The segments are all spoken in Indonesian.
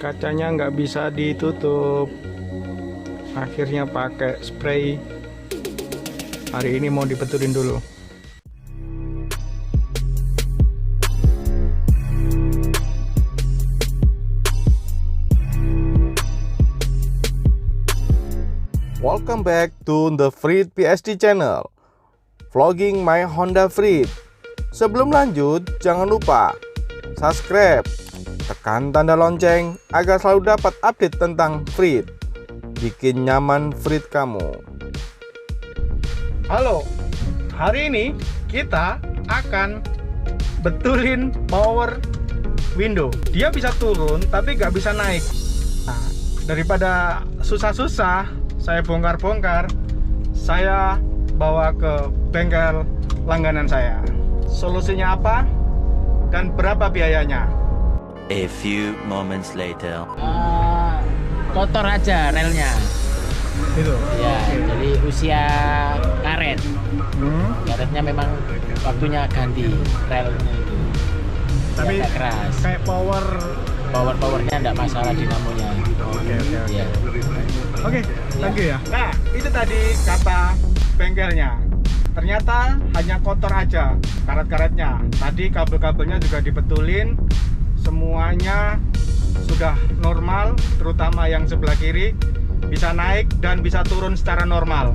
Kacanya nggak bisa ditutup, akhirnya pakai spray. Hari ini mau dibetulin dulu. Welcome back to the Freed PSD channel, vlogging my Honda Freed. Sebelum lanjut, jangan lupa subscribe, tekan tanda lonceng agar selalu dapat update tentang Freed. Bikin nyaman Freed kamu. Halo, hari ini kita akan betulin power window. Dia bisa turun tapi nggak bisa naik. Nah, daripada susah-susah saya bongkar-bongkar, saya bawa ke bengkel langganan saya. Solusinya apa dan berapa biayanya? A few moments later. Kotor aja relnya Itu. ya. Jadi usia karet, karetnya memang waktunya ganti relnya itu. Tapi agak keras, kayak powernya enggak masalah dinamonya. Oke. Ya. Oke, thank you ya. Nah, itu tadi kata bengkelnya. Ternyata hanya kotor aja karet-karetnya. Tadi kabel-kabelnya juga dibetulin, semuanya sudah normal, terutama yang sebelah kiri bisa naik dan bisa turun secara normal.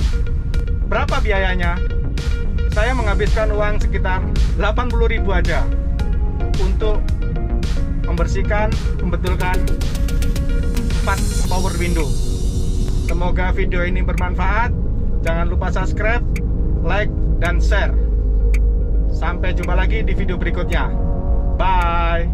Berapa biayanya? Saya menghabiskan uang sekitar 80.000 aja untuk membersihkan, membetulkan 4 power window. Semoga video ini bermanfaat. Jangan lupa subscribe, like, dan share. Sampai jumpa lagi di video berikutnya. Bye.